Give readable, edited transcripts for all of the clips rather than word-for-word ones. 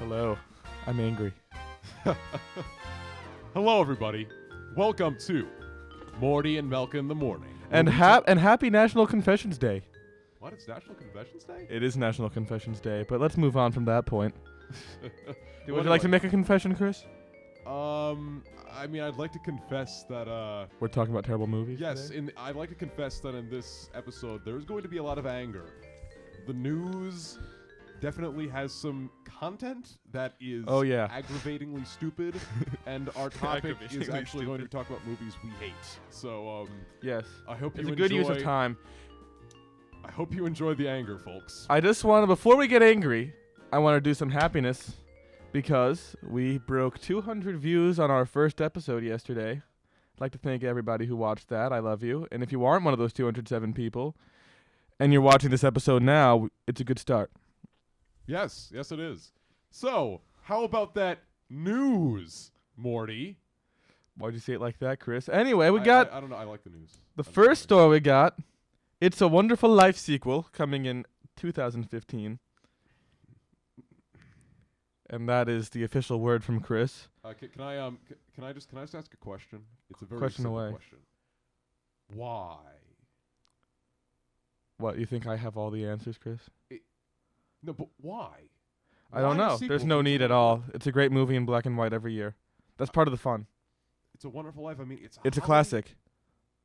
Hello. I'm angry. Hello, everybody. Welcome to Mordi and Melka in the Morning. And happy National Confessions Day. What? It's National Confessions Day? It is National Confessions Day, but let's move on from that point. Would you like to make a confession, Chris? I mean, I'd like to confess that, We're talking about terrible movies yes, today? I'd like to confess that in this episode, there's going to be a lot of anger. The news definitely has some content that is aggravatingly stupid, and our topic is actually going to talk about movies we hate. So, yes. I hope it's you a good use of time. I hope you enjoy the anger, folks. I just want to, before we get angry, I want to do some happiness, because we broke 200 views on our first episode yesterday. I'd like to thank everybody who watched that. I love you. And if you aren't one of those 207 people, and you're watching this episode now, it's a good start. Yes, it is. So, how about that news, Morty? Why'd you say it like that, Chris? Anyway, I don't know. I like the news. The first story we got, It's a Wonderful Life sequel coming in 2015. And that is the official word from Chris. Can I just ask a question? It's a very Question simple away. question. Why? What, you think I have all the answers, Chris? No, but why? I don't Why a know. sequel There's to no It's a need at Wonderful all. Life? It's a great movie in black and white every year. That's part of the fun. It's a Wonderful Life. I mean, it's It's a holiday- classic.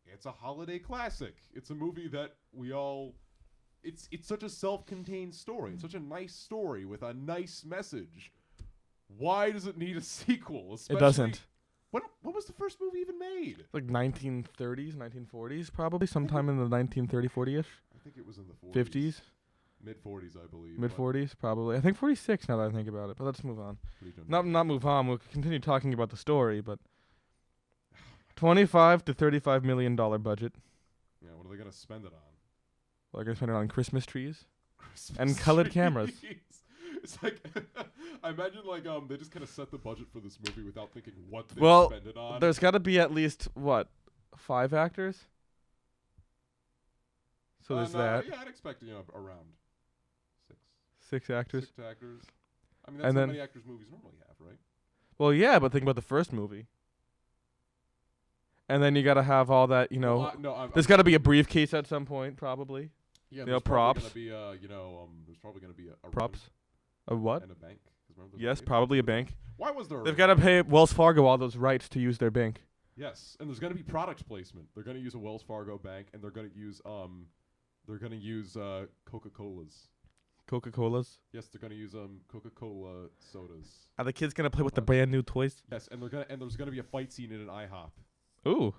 It's a holiday classic. It's a movie that we all. It's such a self-contained story. It's such a nice story with a nice message. Why does it need a sequel? It doesn't. When was the first movie even made? Like 1930s, 1940s, probably. Sometime in the 1930, 40-ish. I think it was in the 40s. 50s. Mid-40s, I believe. Mid-40s, probably. I think 46 now that I think about it. But let's move on. Not move on. We'll continue talking about the story, but $25 to $35 million budget. Yeah, what are they going to spend it on? Well, they're going to spend it on Christmas trees Christmas and colored trees. cameras. It's like, I imagine they just kind of set the budget for this movie without thinking what they spend it on. There's got to be at least, 5 actors? So there's that. Yeah, I'd expect, around 6. 6 actors. 6 actors. I mean, that's how many actors movies normally have, right? Well, yeah, but think about the first movie. And then you got to have all that, there's got to be a briefcase at some point, probably. Yeah, there's props. Probably gonna be, there's probably going to be a props. room A what? and a bank. Yes, probably a bank. Why was there? They've got to pay Wells Fargo all those rights to use their bank. Yes, and there's going to be product placement. They're going to use a Wells Fargo bank, and they're going to use Coca-Colas. Coca-Colas? Yes, they're going to use Coca-Cola sodas. Are the kids going to play with the brand new toys? Yes, and there's going to be a fight scene in an IHOP. Ooh.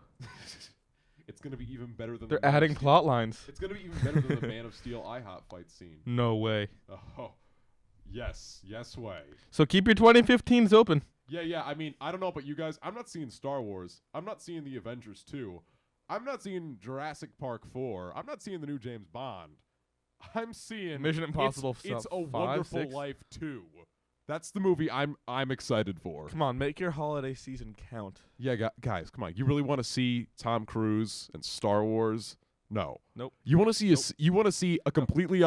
It's going to be even better than they're adding plot lines. It's going to be even better than the Man of Steel IHOP fight scene. No way. Oh, yes way. So keep your 2015s open. Yeah. I mean, I don't know about you guys. I'm not seeing Star Wars. I'm not seeing the Avengers 2. I'm not seeing Jurassic Park 4. I'm not seeing the new James Bond. I'm seeing Mission Impossible. It's a 5, Wonderful 6. Life 2. That's the movie I'm excited for. Come on, make your holiday season count. Yeah, guys, come on. You really want to see Tom Cruise and Star Wars? No. Nope. You want to see a completely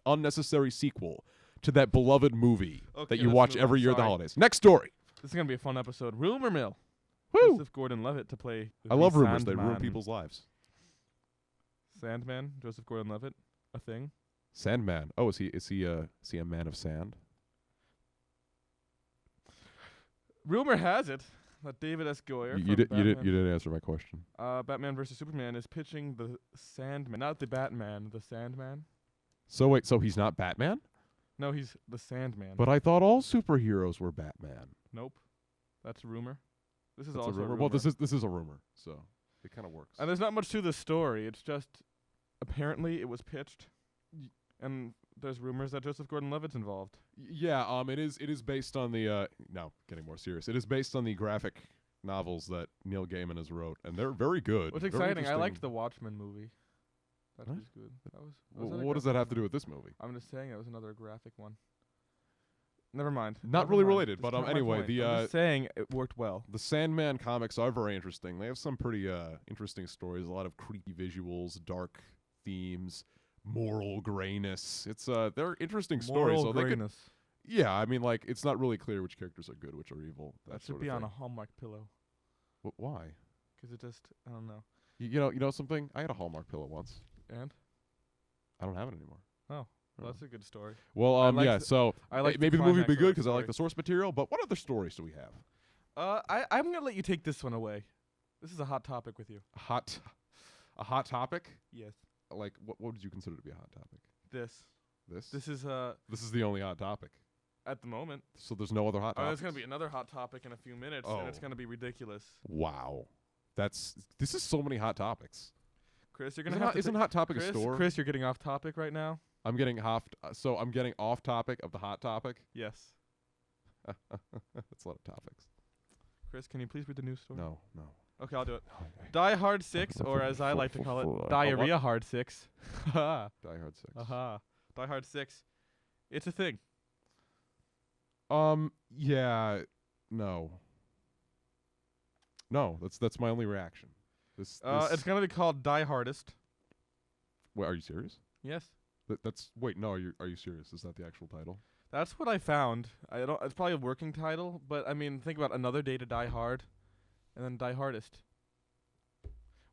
unnecessary sequel to that beloved movie that you watch every year at the holidays. Next story. This is gonna be a fun episode. Rumor mill. Woo! Joseph Gordon-Levitt to play. I love rumors. Sandman. They ruin people's lives. Sandman. Joseph Gordon-Levitt. A thing. Sandman. Oh, is he a man of sand? Rumor has it that David S. Goyer. You didn't answer my question. Batman vs Superman is pitching the Sandman, not the Batman, the Sandman. So wait, so he's not Batman? No, he's the Sandman. But I thought all superheroes were Batman. Nope, that's a rumor. This is That's also a rumor. Well, this is a rumor, so it kind of works. And there's not much to the story. It's just apparently it was pitched, and there's rumors that Joseph Gordon-Levitt's involved. Yeah, it is based on the no, getting more serious. It is based on the graphic novels that Neil Gaiman has wrote, and they're very good. What's exciting? I liked the Watchmen movie. That was good. What does that have to do with this movie? I'm just saying it was another graphic one. Never mind. Not really related, but anyway, I'm just saying it worked well. The Sandman comics are very interesting. They have some pretty interesting stories. A lot of creepy visuals, dark themes, moral grayness. It's they're interesting stories. So Yeah, I mean, like, it's not really clear which characters are good, which are evil. That should be on a Hallmark pillow. Why? Because it just, I don't know. You know something? I had a Hallmark pillow once. And? I don't have it anymore. Oh, well, that's a good story. Well, yeah, so maybe the movie would be good because I like the source material, but what other stories do we have? I'm going to let you take this one away. This is a hot topic with you. A hot topic? Yes. Like, what would you consider to be a hot topic? This? This is the only hot topic. At the moment. So there's no other hot topics? There's going to be another hot topic in a few minutes, and it's going to be ridiculous. Wow. This is so many hot topics. Chris, you're going to have to... Isn't Hot Topic a store? Chris, you're getting off topic right now. I'm getting I'm getting off topic of the hot topic? Yes. That's a lot of topics. Chris, can you please read the news story? No. Okay, I'll do it. Die Hard 6, or as I like to call it, Diarrhea Hard 6. Die Hard 6. Die Hard 6. It's a thing. Yeah, no. No, that's my only reaction. This it's gonna be called Die Hardest. Wait, are you serious? Yes. Wait, no, are you serious? Is that the actual title? That's what I found. It's probably a working title, but I mean, think about Another Day to Die Hard, and then Die Hardest.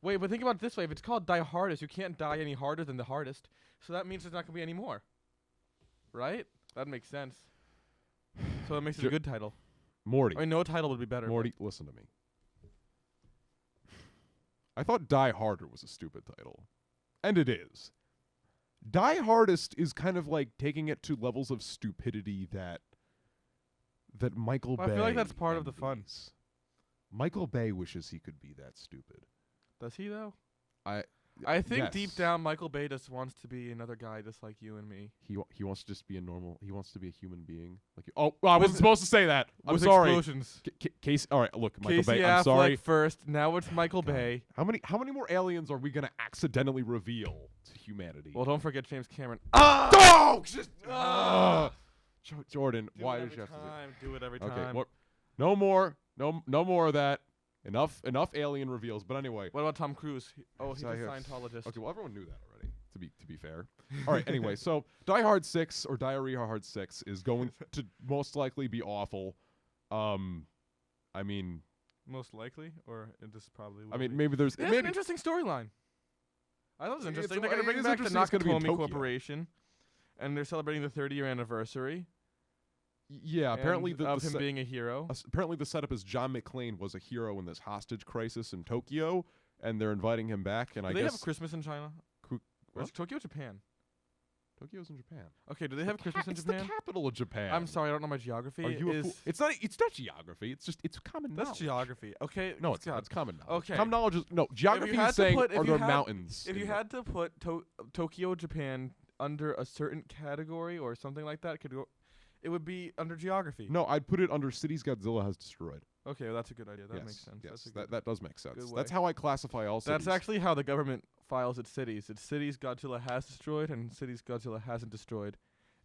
Wait, but think about it this way: if it's called Die Hardest, you can't die any harder than the hardest. So that means there's not gonna be any more, right? That makes sense. So that makes it a good title. Mordi. I mean, no title would be better. Mordi, listen to me. I thought Die Harder was a stupid title. And it is. Die Hardest is kind of like taking it to levels of stupidity that Michael Bay... I feel like that's part of the fun. Michael Bay wishes he could be that stupid. Does he, though? I think deep down, Michael Bay just wants to be another guy just like you and me. He wants to just be he wants to be a human being. Like you. Oh, I wasn't supposed to say that. I'm sorry. Explosions. Casey, all right, look, Michael Casey Bay, Affleck I'm sorry. first, now it's Michael Bay. How many more aliens are we going to accidentally reveal to humanity? Well, don't forget James Cameron. Oh! Jordan, why did you have to do it every time? Okay, no more of that. Enough alien reveals. But anyway. What about Tom Cruise? He's a Scientologist. Okay, well, everyone knew that already, to be fair. All right, anyway, so Die Hard 6 or Diarrhea Hard 6 is going to most likely be awful. I mean... Most likely? Or it just probably will be. Maybe there's... It's an interesting storyline. I thought it was interesting. They're going to bring back the Nakatomi Corporation, and they're celebrating the 30-year anniversary. Yeah, apparently of him being a hero. Apparently the setup is John McClane was a hero in this hostage crisis in Tokyo, and they're inviting him back. And do they have Christmas in China? Or is Tokyo Japan? Tokyo's in Japan. Okay, do they have Christmas in Japan? It's the capital of Japan. I'm sorry, I don't know my geography. Are you a fool? It's not geography. It's common knowledge. That's geography. Okay. No, it's not. It's common knowledge. Okay. Common knowledge is geography is saying are there mountains. If you had to put Tokyo, Japan under a certain category or something like that, it would be under geography. No, I'd put it under cities Godzilla has destroyed. Okay, well, that's a good idea. That makes sense. Yes, that does make sense. That's how I classify all cities. That's actually how the government files its cities. It's cities Godzilla has destroyed and cities Godzilla hasn't destroyed.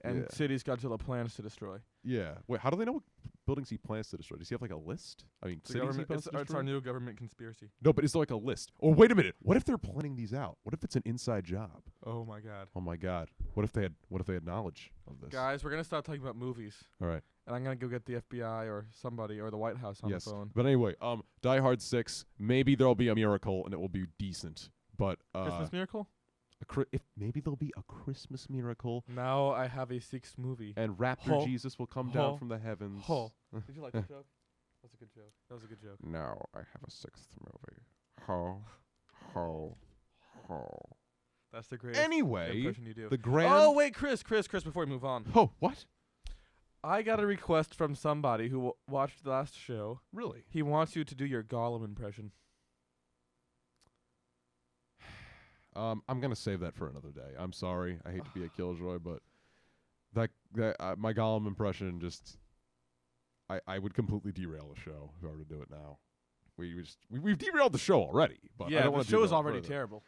And cities Godzilla plans to destroy. Yeah. Wait, how do they know what buildings he plans to destroy? Does he have like a list? I mean, it's our new government conspiracy. No, but is there like a list? Or wait a minute. What if they're planning these out? What if it's an inside job? Oh my god. Oh my god. What if they had knowledge of this? Guys, we're gonna stop talking about movies. All right. And I'm gonna go get the FBI or somebody or the White House on the phone. But anyway, Die Hard 6. Maybe there'll be a miracle and it will be decent. But Christmas miracle? Maybe there'll be a Christmas miracle. Now I have a sixth movie. And Raptor Jesus will come down from the heavens. Did you like that joke? That's a good joke. That was a good joke. Now I have a sixth movie. Ho. That's the greatest impression you do. The grand... Oh, wait, Chris, before we move on. Oh, what? I got a request from somebody who watched the last show. Really? He wants you to do your Gollum impression. I'm gonna save that for another day. I'm sorry. I hate to be a killjoy, but my Gollum impression just I would completely derail the show if I were to do it now. We've derailed the show already, but I don't want to. The show is already terrible.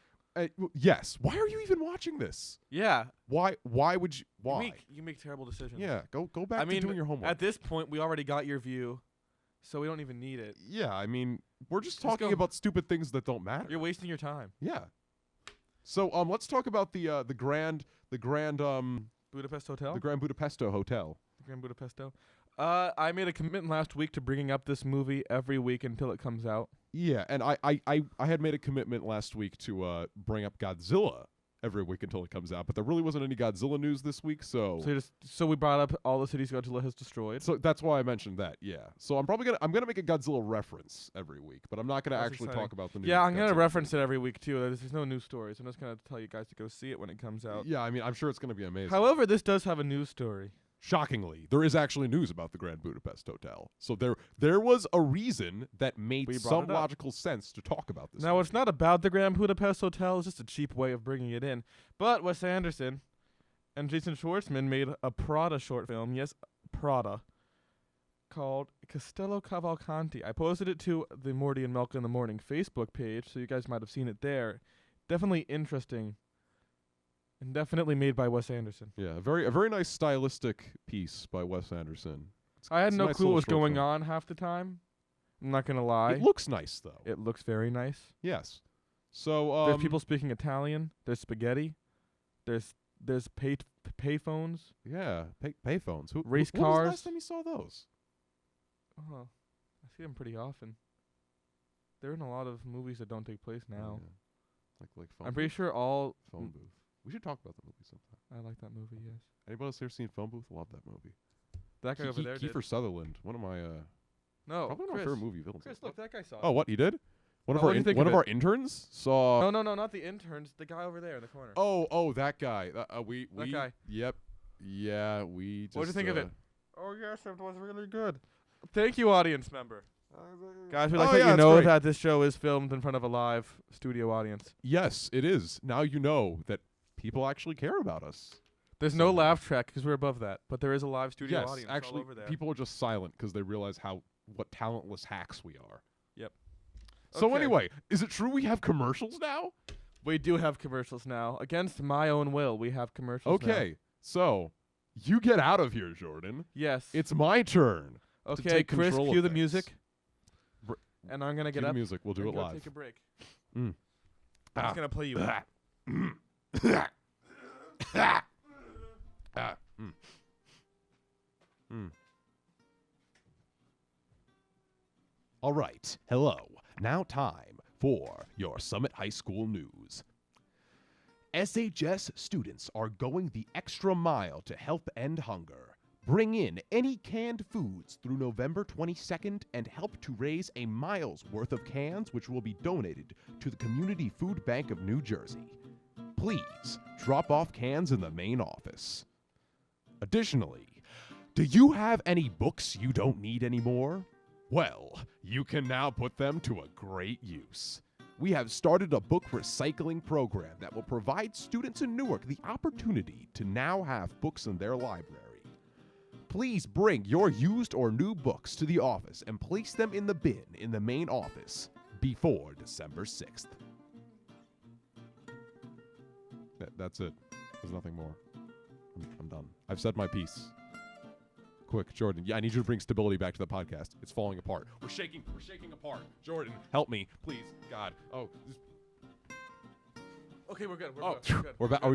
Yes. Why are you even watching this? Yeah. Why would you? Why? You make terrible decisions. Yeah. Go back to doing your homework. At this point, we already got your view, so we don't even need it. Yeah. I mean, we're just talking about stupid things that don't matter. You're wasting your time. Yeah. So let's talk about the Grand Budapest Hotel. The Grand Budapest Hotel. Grand Budapesto. I made a commitment last week to bringing up this movie every week until it comes out. Yeah, and I had made a commitment last week to bring up Godzilla every week until it comes out, but there really wasn't any Godzilla news this week, so we brought up all the cities Godzilla has destroyed. So that's why I mentioned that. Yeah. So I'm gonna make a Godzilla reference every week, but I'm not gonna actually talk about the news. Yeah, I'm gonna reference it every week too. There's no news stories. I'm just gonna tell you guys to go see it when it comes out. Yeah, I mean, I'm sure it's gonna be amazing. However, this does have a news story. Shockingly, there is actually news about the Grand Budapest Hotel. So there was a reason that made some logical sense to talk about this. Now, it's not about the Grand Budapest Hotel. It's just a cheap way of bringing it in. But Wes Anderson and Jason Schwartzman made a Prada short film. Yes, Prada. Called Castello Cavalcanti. I posted it to the Mordi and Melka in the Morning Facebook page, so you guys might have seen it there. Definitely interesting. And definitely made by Wes Anderson. Yeah, a very nice stylistic piece by Wes Anderson. I had no clue what was going on half the time. I'm not gonna lie. It looks nice though. It looks very nice. Yes. So there's people speaking Italian. There's spaghetti. There's payphones. Yeah, payphones. Race cars. When was the last time you saw those? Oh, I see them pretty often. They're in a lot of movies that don't take place now. Yeah. Like phone I'm pretty sure all phone booth. We should talk about the movie sometime. I like that movie, yes. Anybody else here seen Phone Booth? Love that movie. That guy over there Kiefer Sutherland, one of my probably Chris, my favorite movie villains. Chris, look, that guy saw it. Oh, what he did? One of our interns saw. No, not the interns. The guy over there in the corner. Oh, that guy. That guy. Yep. Yeah, we just. What did you think of it? Oh yes, it was really good. Thank you, audience member. Guys, we'd like to let you know that this show is filmed in front of a live studio audience. Yes, it is. Now you know that people actually care about us. There's no laugh track because we're above that, but there is a live studio audience actually, all over there. People are just silent because they realize what talentless hacks we are. Yep. So anyway, is it true we have commercials now? We do have commercials now. Against my own will, we have commercials now. Okay, so you get out of here, Jordan. Yes. It's my turn. Okay, to take Chris, cue the music. And I'm going to get up. Music. We'll do it live. Take a break. I'm just going to play you. All right. Hello. Now time for your Summit High School news. SHS students are going the extra mile to help end hunger. Bring in any canned foods through November 22nd and help to raise a mile's worth of cans, which will be donated to the Community Food Bank of New Jersey. Please drop off cans in the main office. Additionally, do you have any books you don't need anymore? Well, you can now put them to a great use. We have started a book recycling program that will provide students in Newark the opportunity to now have books in their library. Please bring your used or new books to the office and place them in the bin in the main office before December 6th. That's it. There's nothing more. I'm done. I've said my piece. Quick, Jordan. Yeah, I need you to bring stability back to the podcast. It's falling apart. We're shaking apart. Jordan, help me, please. God. Oh. Okay, we're good. We're back. Are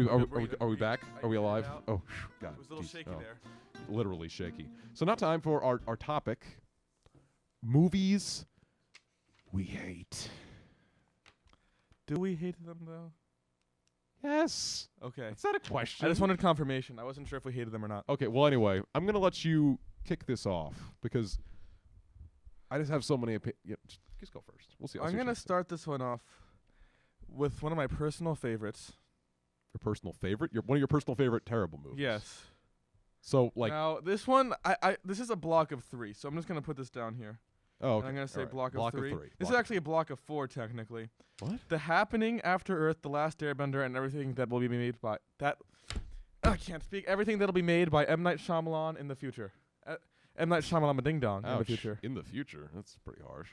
we back? Are we alive? Oh, God. It was a little shaky there. Literally shaky. So now time for our topic. Movies we hate. Do we hate them, though? Yes. Okay. Is that a question? I just wanted confirmation. I wasn't sure if we hated them or not. Okay, well, anyway, I'm going to let you kick this off because I just have so many opinions. Yeah, just go first. We'll see. I'm going to start this one off with one of my personal favorites. Your personal favorite? One of your personal favorite terrible movies? Yes. So, like... Now, this one, this is a block of 3, so I'm just going to put this down here. Oh, okay. And I'm going to say block of 3. This is actually a block of 4, technically. What? The Happening, After Earth, The Last Airbender, and everything that will be made by... I can't speak. Everything that will be made by M. Night Shyamalan in the future. M. Night Shyamalan Ding Dong in the future. In the future? That's pretty harsh.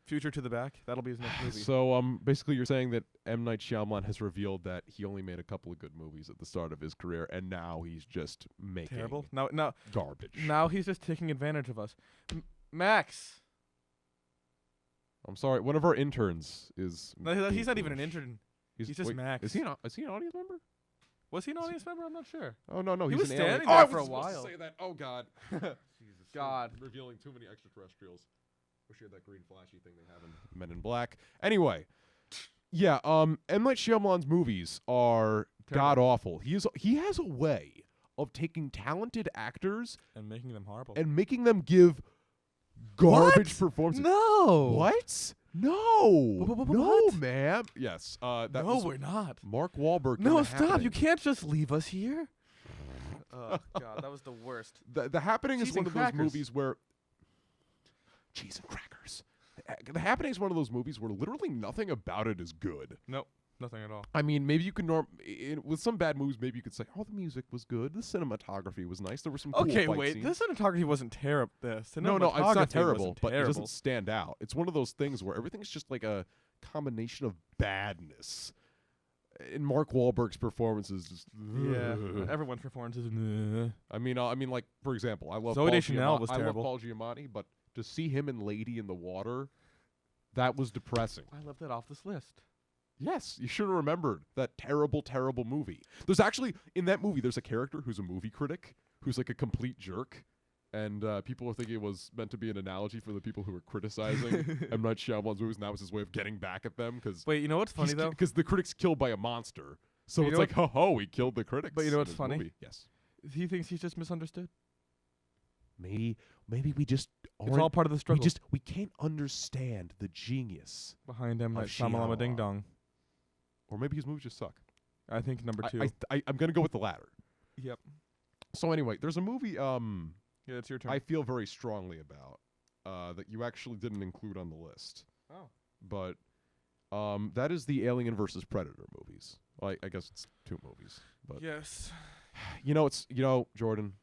Future to the Back. That'll be his next movie. So, basically you're saying that M. Night Shyamalan has revealed that he only made a couple of good movies at the start of his career, and now he's just making... Terrible? Now, garbage. Now he's just taking advantage of us. Max! I'm sorry. One of our interns is... No, he's not even an intern. He's just Max. Is he an audience member? Was he an audience member? I'm not sure. Oh no, he he's was an standing alien. there for a supposed while. To say that. Oh God. Jesus. God. Revealing too many extraterrestrials. Wish you had that green flashy thing they have in Men in Black. Anyway, yeah. M. Night Shyamalan's movies are god awful. He has a way of taking talented actors and making them horrible and making them give garbage performances. No. What? No. No, What? ma'am. Yes. No, we're not. Mark Wahlberg. No, stop. You can't just leave us here. Oh, God. That was the worst. The Happening is one of those crackers. movies where... Cheese and crackers. The Happening is one of those movies where literally nothing about it is good. Nope. Nothing at all. I mean, maybe you could with some bad movies, maybe you could say, "Oh, the music was good, the cinematography was nice, there were some cool fight scenes." The cinematography wasn't terrible. No, it's not terrible, but it doesn't stand out. It's one of those things where everything's just like a combination of badness. And Mark Wahlberg's performance is just everyone's performance is. I mean, like for example, I love Zooey Deschanel was terrible. I love Paul Giamatti, but to see him in Lady in the Water, that was depressing. I left that off this list. Yes, you should have remembered that terrible, terrible movie. There's actually, in that movie, there's a character who's a movie critic, who's like a complete jerk, and people are thinking it was meant to be an analogy for the people who were criticizing M. Night Shyamalan's movies, and that was his way of getting back at them. Wait, you know what's funny, though? Because the critic's killed by a monster. So it's like, ho-ho, he killed the critics. But you know what's funny? Movie. Yes. He thinks he's just misunderstood. Maybe we just aren't. It's all part of the struggle. We can't understand the genius behind M. Night Shyamalan Ding Dong. Or maybe his movies just suck. I think number 2. I'm going to go with the latter. Yep. So anyway, there's a movie yeah, it's your turn. I feel very strongly about that you actually didn't include on the list. Oh. But that is the Alien versus Predator movies. Well, I guess it's 2 movies. But yes. Jordan,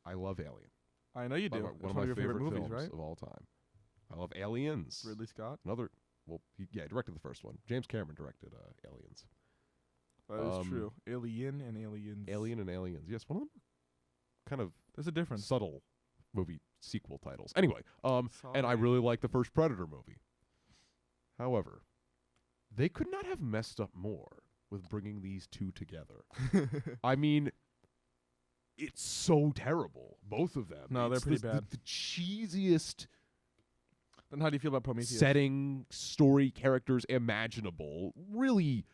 I love Alien. I know you do. One of my favorite movies, films right? of all time. I love Aliens. Ridley Scott? He directed the first one. James Cameron directed Aliens. That is true. Alien and Aliens. Alien and Aliens. Yes, one of them kind of there's a difference. Subtle movie sequel titles. Anyway, and I really like the first Predator movie. However, they could not have messed up more with bringing these 2 together. I mean, it's so terrible, both of them. No, they're pretty bad. The cheesiest... Then how do you feel about Prometheus? Setting, story, characters imaginable. Really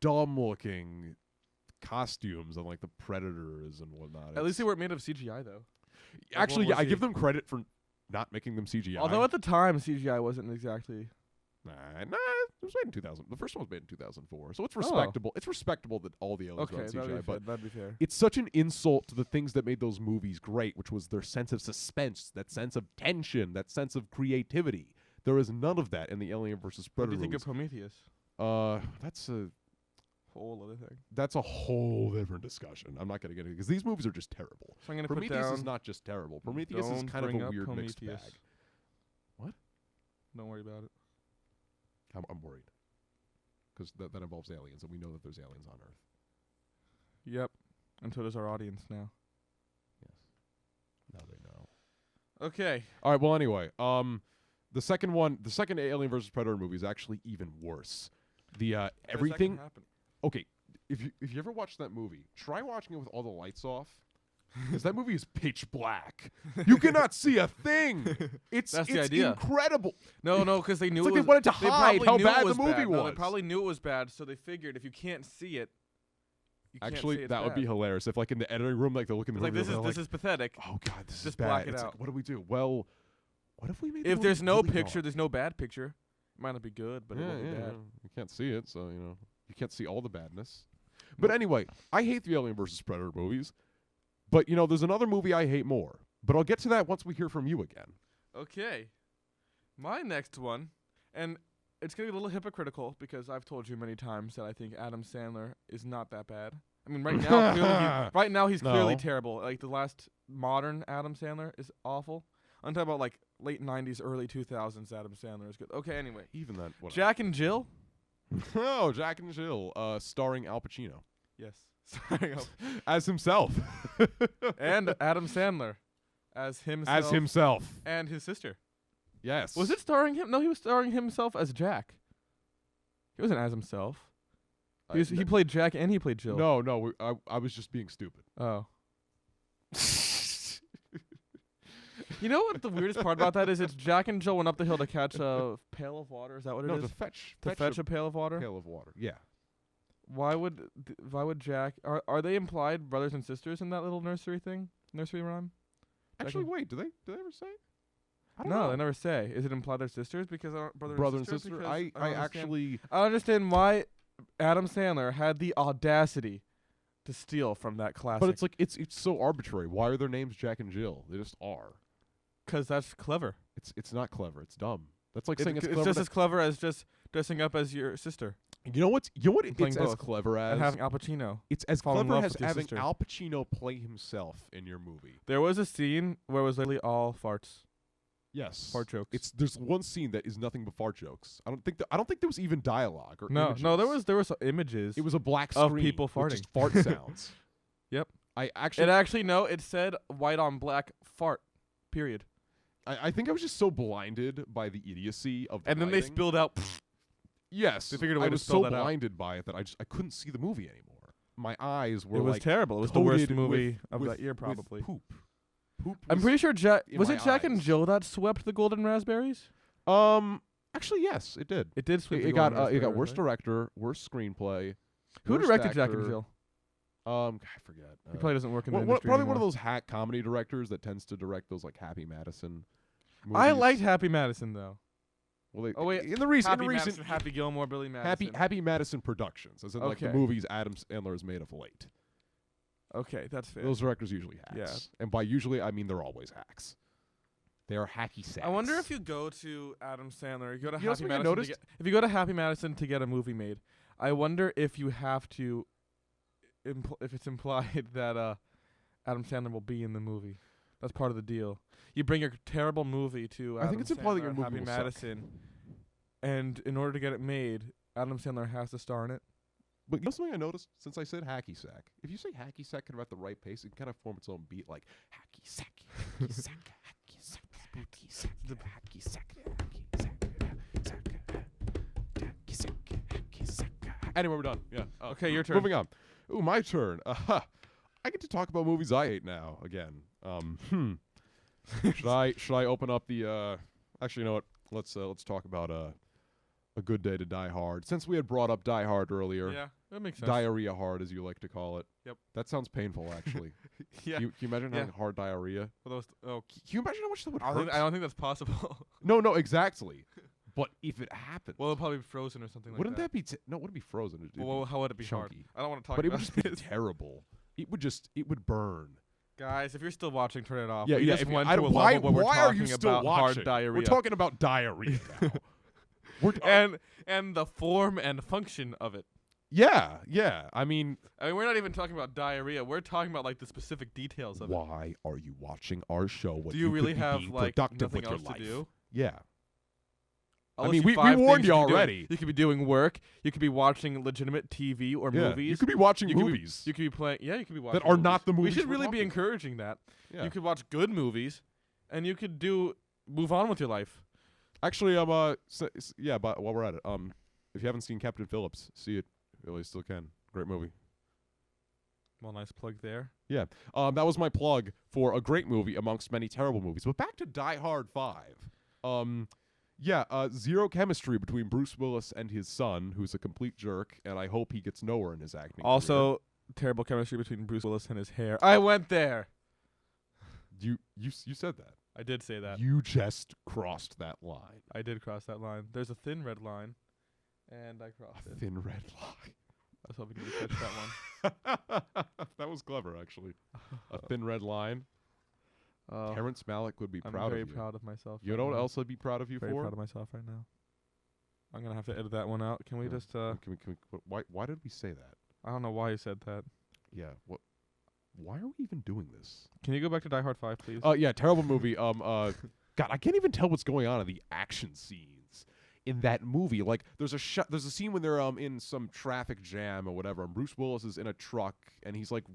dumb-looking costumes on like the Predators and whatnot. At least they weren't made of CGI, though. Actually, yeah, I give them credit for not making them CGI. Although at the time, CGI wasn't exactly... Nah, it was made in 2000. The first one was made in 2004, so it's respectable. It's respectable that all the aliens are on CGI, but that'd be fair. It's such an insult to the things that made those movies great, which was their sense of suspense, that sense of tension, that sense of creativity. There is none of that in the Alien versus Predator What do you think movies. of Prometheus? That's a whole other thing. That's a whole different discussion. I'm not going to get into it because these movies are just terrible. So I'm going to Prometheus put down is not just terrible. Prometheus is kind of a weird mixed bag. What? Don't worry about it. I'm worried because that involves aliens, and we know that there's aliens on Earth. Yep, and so does our audience now. Yes, now they know. Okay. All right. Well, anyway, the second Alien versus Predator movie is actually even worse. Everything. Okay, if you ever watched that movie, try watching it with all the lights off. Because that movie is pitch black. You cannot see a thing. It's incredible. No, because they knew they wanted to hide how bad the movie was. No, they probably knew it was bad, so they figured if you can't see it, you actually, can't say that would be hilarious. If, like, in the editing room, like, they look in the room, like, this is pathetic. Oh God, this is just bad. black it it's out. Like, what do we do? Well, what if we made? If there's no picture, there's no bad picture. It might not be good, but it won't be bad. You can't see it, so you can't see all the badness. But anyway, I hate the Alien versus Predator movies. But, there's another movie I hate more. But I'll get to that once we hear from you again. Okay. My next one, and it's going to be a little hypocritical because I've told you many times that I think Adam Sandler is not that bad. I mean, right now, he's clearly terrible. Like, the last modern Adam Sandler is awful. I'm talking about, like, late 90s, early 2000s Adam Sandler is good. Okay, anyway. Even that. Jack and Jill? Oh, Jack and Jill, starring Al Pacino. Yes. As himself. And Adam Sandler as himself. As himself. And his sister. Yes. Was it starring him? No, he was starring himself as Jack. He wasn't as himself. He played Jack and he played Jill. No, I was just being stupid. Oh. You know what the weirdest part about that is? It's Jack and Jill went up the hill to catch a pail of water. Is that what it is? No, to fetch a pail of water. Pail of water. Yeah. Why would Jack? Are they implied brothers and sisters in that little nursery rhyme? Actually, wait. Do they ever say? I don't No, know. they never say. Is it implied they're sisters because brother and sister? I understand why Adam Sandler had the audacity to steal from that classic. But it's like it's so arbitrary. Why are their names Jack and Jill? They just are. Because that's clever. It's not clever. It's dumb. That's like saying it's clever. It's just as clever as just dressing up as your sister. You know what? It's both. As clever as and having Al Pacino. It's as fall in clever love as with your having sister. Al Pacino play himself in your movie. There was a scene where it was literally all farts. Yes, Fart jokes. There's one scene that is nothing but fart jokes. I don't think there was even dialogue or no, images. no. There was images. It was a black screen of people farting. with just fart sounds. Yep. It said white on black fart. Period. I think I was just so blinded by the idiocy of the and then writing. they spilled out. Yes, they figured a way I to was spill so that blinded by it that I couldn't see the movie anymore. My eyes were It was like terrible. It was the worst coated movie with- of that year, probably. with poop. I'm pretty sure was my it Jack and eyes. Jill that swept the Golden Raspberries? Actually, yes, it did. It did sweep. It the got Golden Raspberries, worst right? director, worst screenplay. Who worst directed Jack actor. and Jill? I forget. He probably doesn't work in the One- industry probably anymore. one of those hack comedy directors that tends to direct those like Happy Madison movies. I liked Happy Madison though. Well, Oh wait, in the recent Madison, Happy Gilmore, Billy Madison. Happy Madison Productions, as in like the Okay. movies Adam Sandler has made of late. Okay, that's fair. Those directors usually hacks. Yeah. And by usually, I mean they're always hacks. They are hacky sacks. I wonder if you go to Adam Sandler, you go to You know Happy something I Madison. noticed? If you go to Happy Madison to get a movie made, I wonder if you have to, if it's implied that Adam Sandler will be in the movie. That's part of the deal. You bring your terrible movie to I Adam think it's implied that Sandler your and movie Happy will suck. Madison, and in order to get it made, Adam Sandler has to star in it. But you know something I noticed since I said hacky sack? If you say hacky sack kind of at the right pace, it can kind of form its own beat, like hacky sack, hacky sack, hacky sack, hacky sack, hacky sack, hacky sack, hacky sack, hacky sack. Anyway, we're done. Yeah. Okay, your turn. Moving on. Ooh, my turn. I get to talk about movies I hate now again. Should I open up the? Actually, you know what? Let's talk about A Good Day to Die Hard. Since we had brought up Die Hard earlier. Yeah, that makes sense. Diarrhea hard, as you like to call it. Yep. That sounds painful, actually. Yeah. Can you imagine having hard diarrhea? Can Can you imagine how much that would hurt? I don't think that's possible. No, exactly. But if it happened, Well, it'll probably be frozen or something wouldn't like that. that be? No, would it be frozen? It'd Well, be how would it be chunky. hard? I don't want to talk But it about would just be this. terrible. It would burn. Guys, if you're still watching, turn it off. Yeah, we yeah. just if went I to a don't- why level where we're why are talking you still about watching? hard diarrhea. We're talking about diarrhea now. And the form and function of it. Yeah. I mean, we're not even talking about diarrhea. We're talking about like the specific details of it. why are you watching our show? When Do you really could be have being like productive nothing with your else life? to do? Yeah. I'll I list mean, you we 5 warned things you could be doing. already. You could be doing work. You could be watching legitimate TV or Yeah. movies. You could be watching You could be- movies. You could be playing. Yeah, you could be watching that are movies. not the movies We should we're really be talking about. encouraging that. Yeah. You could watch good movies, and you could move on with your life. Actually, yeah. But while we're at it, if you haven't seen Captain Phillips, see it. You really still can. Great movie. Well, nice plug there. Yeah. That was my plug for a great movie amongst many terrible movies. But back to Die Hard 5. Zero chemistry between Bruce Willis and his son, who's a complete jerk, and I hope he gets nowhere in his acting. Also, terrible chemistry between Bruce Willis and his hair. I went there. career. You said that. I did say that. You just crossed that line. I did cross that line. There's a thin red line, and I crossed it. Thin red line. I was hoping you would catch that one. That was clever, actually. A thin red line. Terrence Malick would be I'm proud of very you. proud of myself. You right know what now. else I'd be proud of you Very for? proud of myself right now. I'm gonna have to edit that one out. Can we just? Can we, why did we say that? I don't know why you said that. Yeah. What? Why are we even doing this? Can you go back to Die Hard 5, please? Yeah, terrible movie. God, I can't even tell what's going on in the action scenes in that movie. Like, there's a scene when they're in some traffic jam or whatever, and Bruce Willis is in a truck and he's like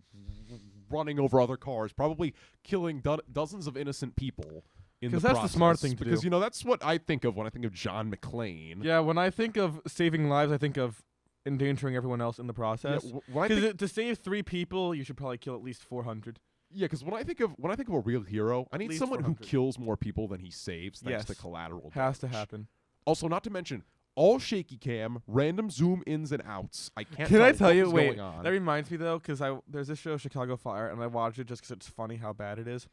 running over other cars, probably killing dozens of innocent people. Because that's the smart thing to do. Because that's what I think of when I think of John McClane. Yeah, when I think of saving lives, I think of endangering everyone else in the process. Because to save 3 people, you should probably kill at least 400. Yeah, because when I think of a real hero, I need someone who kills more people than he saves thanks to collateral damage. Has to happen. Also, not to mention, all shaky cam, random zoom ins and outs. I can't Can I tell you, wait, going on. That reminds me, though, because there's this show, Chicago Fire, and I watched it just because it's funny how bad it is.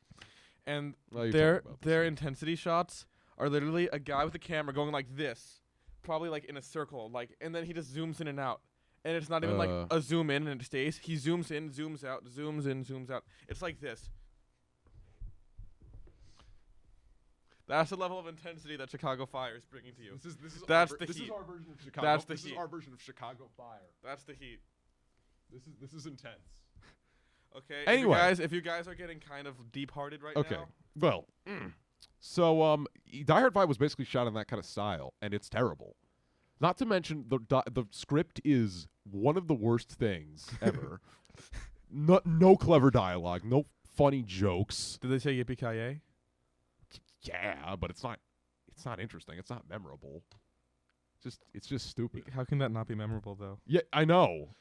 And their intensity shots are literally a guy with a camera going like this, probably like in a circle, and then he just zooms in and out. And it's not even like a zoom in and it stays. He zooms in, zooms out, zooms in, zooms out. It's like this. That's the level of intensity that Chicago Fire is bringing to you. This is our version of Chicago. This is our version of Chicago Fire. That's the heat. This is intense. Okay. Anyway, if you guys are getting kind of deep-hearted right now. Okay. Well, so Die Hard 5 was basically shot in that kind of style, and it's terrible. Not to mention the script is one of the worst things ever. No clever dialogue, no funny jokes. Did they say yippee-ki-yay? Yeah, but it's not interesting. It's not memorable. It's just stupid. How can that not be memorable though? Yeah, I know.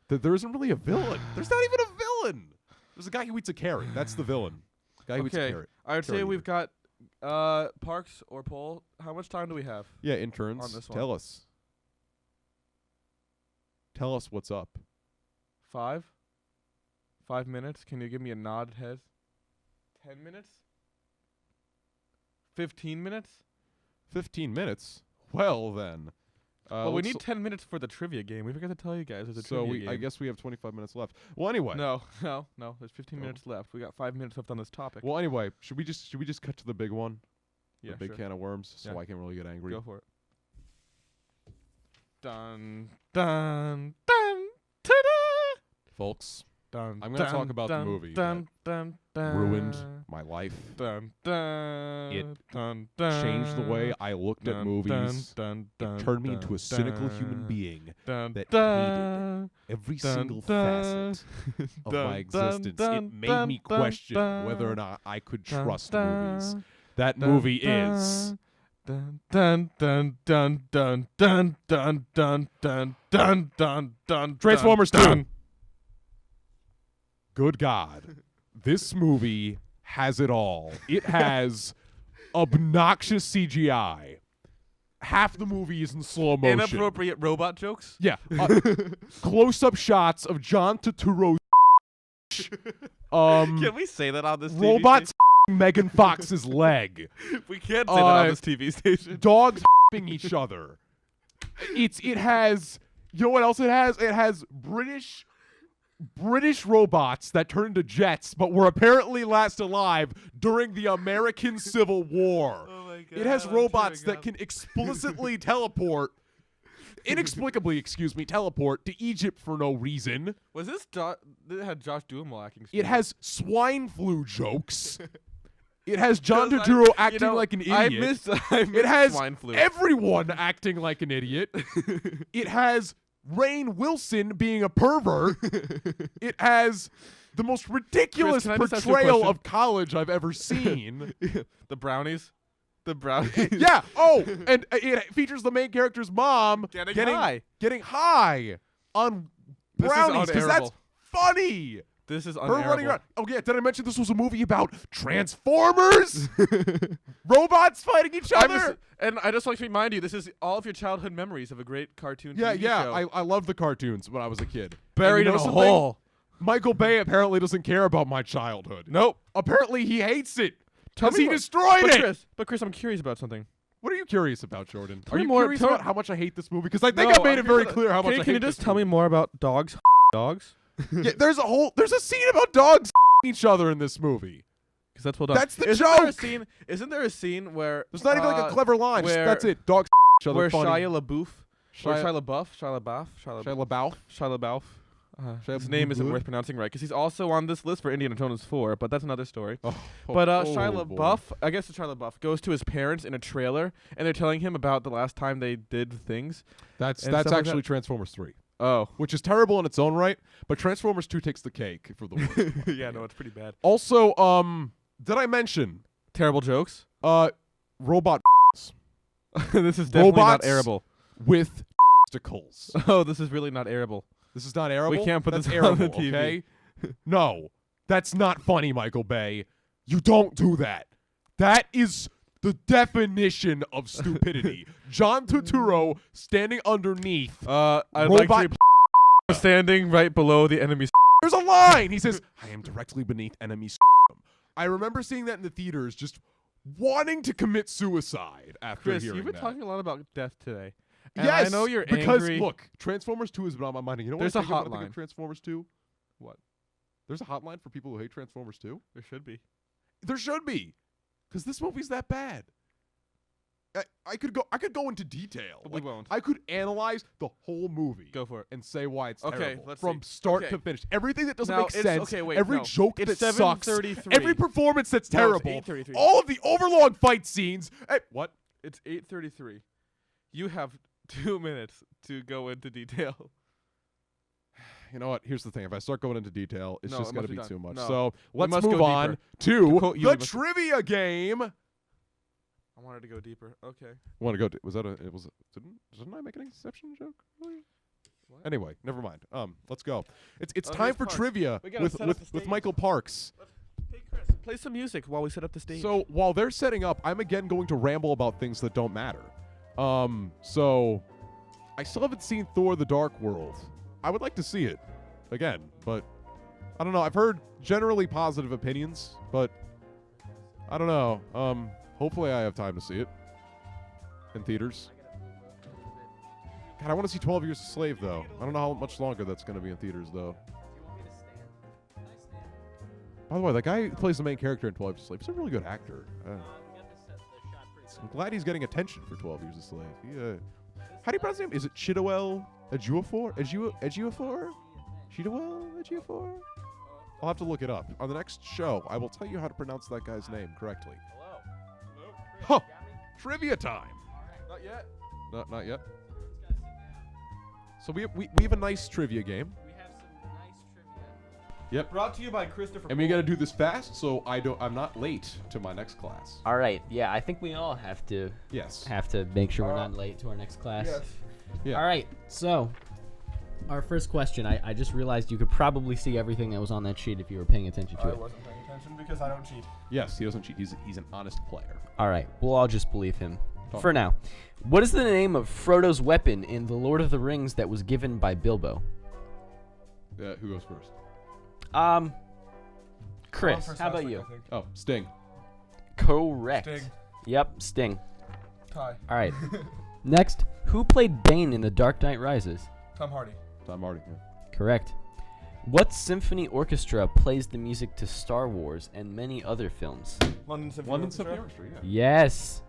There isn't really a villain. There's not even a villain. There's a guy who eats a carrot. That's the villain. Guy who eats a carrot. I would say we've got Parks or Paul. How much time do we have? Yeah, interns. On this one? Tell us. Tell us what's up. 5? 5 minutes? Can you give me a nod head? 10 minutes? 15 minutes? 15 minutes? Well, then. Well, we need 10 minutes for the trivia game. We forgot to tell you guys there's a trivia game. I guess we have 25 minutes left. Well, anyway. No. There's 15 minutes left. We got 5 minutes left on this topic. Well, anyway, should we just cut to the big one? Yeah, the big can of worms, so I can really get angry. Go for it. Dun, dun, dun, ta-da! Folks, I'm going to talk about the movie that ruined my life. It changed the way I looked at movies. It turned me into a cynical human being that hated every single facet of my existence. It made me question whether or not I could trust movies. That movie is... Dun dun dun dun dun dun dun dun dun dun dun dun. Transformers 2. Good God. This movie has it all. It has obnoxious CGI. Half the movie is in slow motion. Inappropriate robot jokes? Yeah. Close-up shots of John Turturro's Can we say that on this TV robots Megan Fox's leg. We can't say that on this TV station. Dogs each other. It has, you know what else it has? It has British robots that turn into jets, but were apparently last alive during the American Civil War. Oh my God, it has robots that can inexplicably teleport to Egypt for no reason. Was this it had Josh Duhamel acting? It has swine flu jokes. It has John Turturro acting like an idiot. I missed it has swine flu. Everyone acting like an idiot. It has Rainn Wilson being a pervert. It has the most ridiculous portrayal of college I've ever seen. The brownies. Yeah. Oh, and it features the main character's mom getting high on brownies because that's funny. This is her running around. Oh yeah, did I mention this was a movie about Transformers? Robots fighting each other. And I just like to remind you, this is all of your childhood memories of a great cartoon TV show. I loved the cartoons when I was a kid. Buried in a hole. Michael Bay apparently doesn't care about my childhood. Nope. Apparently he hates it. Because he destroyed it. But Chris, I'm curious about something. What are you curious about, Jordan? Are you curious about how much I hate this movie? Because I think I made it very clear how much I hate this movie. Can you just tell me more about dogs? Yeah, there's a scene about dogs each other in this movie. Because that's well done. That's the joke. Isn't there a scene where there's not even like a clever line? That's it. Dogs each other. Where funny. Shia LaBeouf. His name isn't worth pronouncing right because he's also on this list for Indiana Jones 4, but that's another story. Shia LaBeouf, I guess it's Shia LaBeouf, goes to his parents in a trailer, and they're telling him about the last time they did things. That's actually Transformers 3. Oh. Which is terrible in its own right, but Transformers 2 takes the cake for the worst. Yeah, no, it's pretty bad. Also, did I mention terrible jokes? Robot This is definitely not arable. With testicles. Oh, this is really not airable. This is not airable? We can't put that's this airable, on the TV. Okay? No, that's not funny, Michael Bay. You don't do that. That is the definition of stupidity. John Turturro standing underneath I'd robot like to be standing right below the enemy. There's a line. He says, I am directly beneath enemy. I remember seeing that in the theaters, just wanting to commit suicide after Chris, hearing you've been that. talking a lot about death today. And Yes, I know you're because angry. look, Transformers 2 has been on my mind. You know what There's I a think when I think hotline. of Transformers 2? What? There's a hotline for people who hate Transformers 2? There should be. There should be, because this movie's that bad. I could go into detail. But we won't. I could analyze the whole movie. Go for it. And say why it's Okay, terrible let's from see. start Okay. to finish. Everything that doesn't Now, make it's- sense. okay, wait, every no. joke It's that sucks. 7:33. Every performance that's No, it's terrible. 8:33. All of the overlong fight scenes. What? It's 8:33. You have 2 minutes to go into detail. You know what? Here's the thing. If I start going into detail, it's No, just it going to must be be done. too much. No. So let's must move go on deeper. to Quote you, the we must- trivia game. I wanted to go deeper. Okay. Want to go? Was that a? It was. Didn't I make an exception joke? Really? What? Anyway, never mind. Let's go. It's Oh, time here's for Parks. trivia We gotta with set up with, the with stage. Michael Parks. Hey, Chris, play some music while we set up the stage. So while they're setting up, I'm again going to ramble about things that don't matter. So I still haven't seen Thor: The Dark World. I would like to see it again, but I don't know. I've heard generally positive opinions, but I don't know. Hopefully I have time to see it in theaters. God, I want to see 12 Years a Slave, though. I don't know how much longer that's going to be in theaters, though. By the way, that guy who plays the main character in 12 Years a Slave is a really good actor. I'm glad he's getting attention for 12 Years a Slave. How do you pronounce his name? Is it Chiwetel Ejiofor? Ejiofor? Chiwetel Ejiofor? I'll have to look it up. On the next show, I will tell you how to pronounce that guy's name correctly. Huh. Trivia time. Not yet. Not yet. So we have a nice trivia game. We have some nice trivia. Yep. Brought to you by Christopher. And we got to do this fast, so I'm not late to my next class. All right. Yeah, I think we all have to Yes. make sure we're not late to our next class. Yes. Yeah. All right. So, our first question. I just realized you could probably see everything that was on that sheet if you were paying attention to I it. wasn't paying attention because I don't cheat. Yes, he doesn't cheat. He's an honest player. All right. We'll all just believe him Talk. for now. What is the name of Frodo's weapon in The Lord of the Rings that was given by Bilbo? Who goes first? Chris, First, how last about week, you? I think. Oh, Sting. Correct. Sting. Yep, Sting. Tie. All right. Next, who played Bane in The Dark Knight Rises? Tom Hardy. Tom Hardy. Yeah. Correct. What symphony orchestra plays the music to Star Wars and many other films? London Symphony London Orchestra. Symphony Orchestra, yeah. Yes.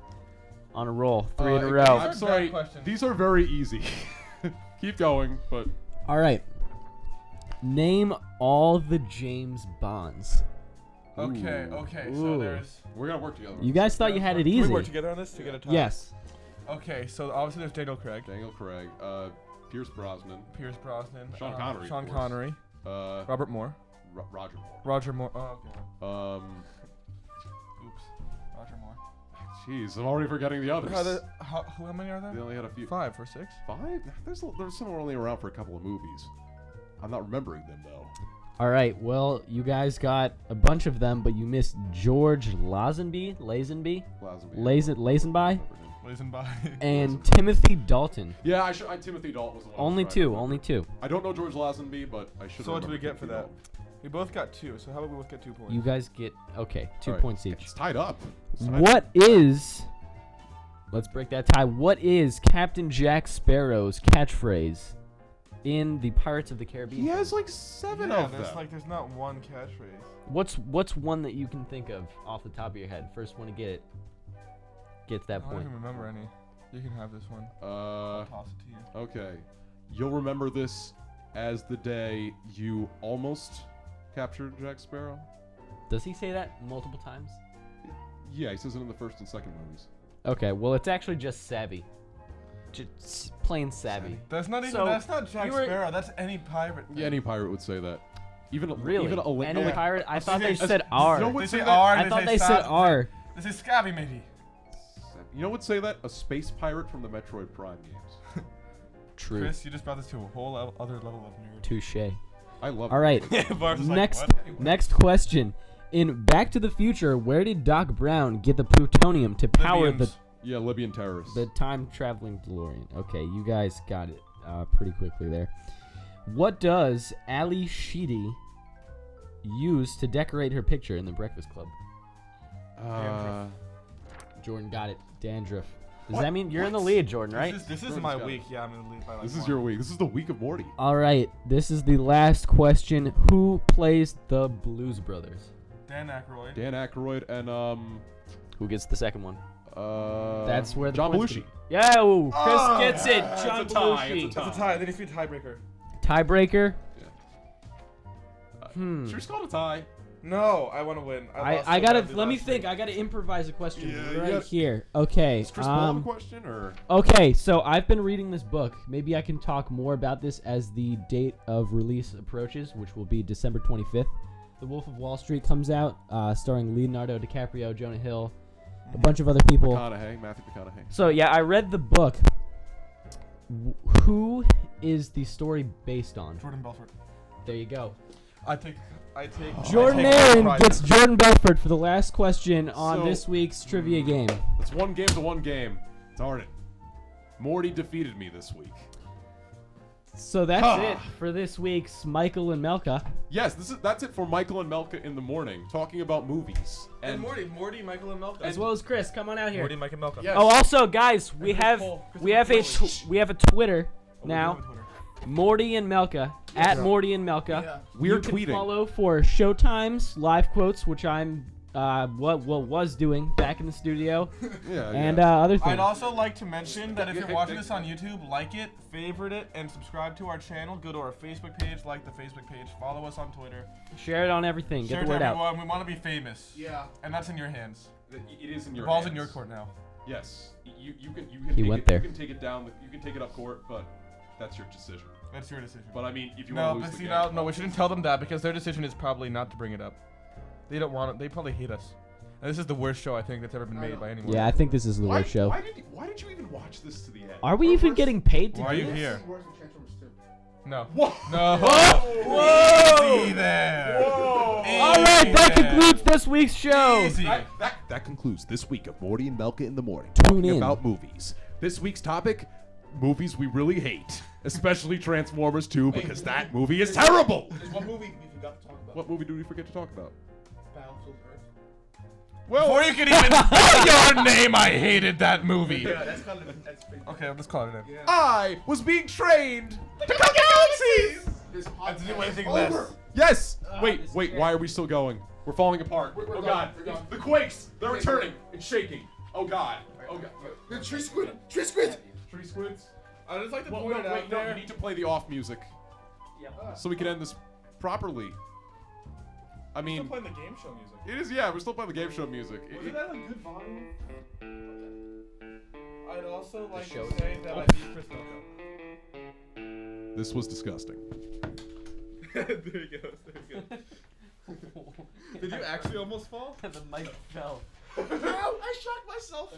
On a roll. 3 in a row. I'm These are sorry. bad questions. These are very easy. Keep going, but All right. Name all the James Bonds. Okay. Ooh. Okay. Ooh. So there's. we're gonna work together. You guys thought you had it Can we easy. work together on this to get a tie? Yes. Okay. So obviously there's Daniel Craig, Daniel Craig, Pierce Brosnan, Pierce Brosnan, Sean Connery, of Sean course. Connery, uh, Robert Moore, Roger Moore. Roger Moore. Oh, okay. Oops. Roger Moore. Jeez, I'm already forgetting the others. How many are They there? only had a few. 5 or 6. 5? There's some only around for a couple of movies. I'm not remembering them though. All right. Well, you guys got a bunch of them, but you missed George Lazenby, Lazenby. Lazenby, Blazing by. and Timothy Dalton. Yeah, Timothy Dalton was the one. I was Only trying to two. remember. Only two. I don't know George Lazenby, but I should. So what do we remember get for Timothy that? We both got 2. So how about we both get 2 points? You guys get 2 Alright. points each. It's tied up. It's tied What up. is? Let's break that tie. What is Captain Jack Sparrow's catchphrase in the Pirates of the Caribbean? He has film? like 7 yeah, of them. there's not one catchphrase. What's one that you can think of off the top of your head? First one to get it gets that I don't point. even remember any. You can have this one. Toss it to you. Okay. You'll remember this as the day you almost captured Jack Sparrow. Does he say that multiple times? Yeah, he says it in the first and second movies. Okay, well it's actually just savvy. Just plain savvy. That's not even. So, that's not Jack you were- Sparrow. That's any pirate. Yeah, any pirate would say that. Even Really? Even a Any yeah. pirate? I thought they You said R. know They what- say say that? R. I thought they said R. This is Scabby, maybe. You know what would say that? A space pirate from the Metroid Prime games. True. Chris, you just brought this to a whole other level of nerd. Touche. I love All right. Next question. In Back to the Future, where did Doc Brown get the plutonium to power Libyan terrorists. the time-traveling DeLorean? Okay, you guys got it pretty quickly there. What does Ali Sheedy use to decorate her picture in the Breakfast Club? Jordan got it. Dandruff. Does that mean you're in the lead, Jordan, right? This is my week. Yeah, I'm in the lead by This is your week. This is the week of Mordi. All right. This is the last question. Who plays the Blues Brothers? Dan Aykroyd. Dan Aykroyd and Who gets the second one? That's where the John points Belushi. Yeah, Chris gets it. John It's a tie. Belushi. It's a It's a tie. There needs to be a tiebreaker. Tiebreaker. Should we just call it a tie? No, I want to win. I gotta let me think. I gotta improvise a question here. Okay. Does Chris Paul have a question or? Okay, so I've been reading this book. Maybe I can talk more about this as the date of release approaches, which will be December 25th. The Wolf of Wall Street comes out, starring Leonardo DiCaprio, Jonah Hill, a bunch of other people. Matthew McConaughey. So yeah, I read the book. Who is the story based on? Jordan Belfort. There you go. I take. Jordan Aaron gets Jordan Belfort for the last question on So- this week's trivia game. It's one game to one game. Darn it. Morty defeated me this week. So that's it for this week's Michael and Melka. Yes, that's it for Michael and Melka in the morning, talking about movies. And Morty, Michael, and Melka. As well as Chris, come on out here. Morty, Mike, and Melka. Yes. Oh, also, guys, we have a Twitter Oh, now. Morty and Melka at Morty and Melka. Yeah. We're You can tweeting. follow for Showtime's live quotes, which I'm was doing back in the studio, and other things. I'd also like to mention that if you're watching this on YouTube, like it, favorite it, and subscribe to our channel. Go to our Facebook page, like the Facebook page, follow us on Twitter. Share it on everything. Share Get the word to out. everyone. We want to be famous. Yeah. And that's in your hands. It is in The your ball's hands. in your court now. Yes. You can He take went it, there. You can take it down. You can take it up court, but that's your decision. That's your decision. But I mean, if you No, want to but lose see, the game, no, we shouldn't tell them that because their decision is probably not to bring it up. They don't want it. They probably hate us. And this is the worst show I think that's ever been made by anyone. Yeah, I think this is the worst show. Why did you even watch this to the end? Are we even getting paid to Why are do you this? here? No. Whoa! No. Whoa! Easy there. Whoa! All right, that concludes this week's show. Easy. That concludes this week of Morty and Melka in the morning, Tune talking in. about movies. This week's topic: movies we really hate, especially Transformers 2, because that movie is terrible. There's one movie we forgot to talk about. What movie did we forget to talk about? Battlefield Earth. Well, Before you can even say your name, I hated that movie. Yeah, that's kind of pretty. Okay, let's call it in. Yeah. I was being trained to kill galaxies. This I didn't do anything podcast less. is over. Yes. Wait. this is Why are we still going? We're falling apart. We're Oh gone, God. we're gone. The quakes. They're returning. It's shaking. Oh God. Oh God. The tree squid. Tree squid. Tree squids. I just like to Well, point it out no, there. you need to play the off music so we can end this properly. I Still mean, playing the game show music. it is. Yeah, we're still playing the game show music. Wasn't that a good volume? I'd also like show. to say that I beat Chris Melka. This was disgusting. There you go. There you go. Did you actually almost fall? The mic fell. Ow, I shocked myself.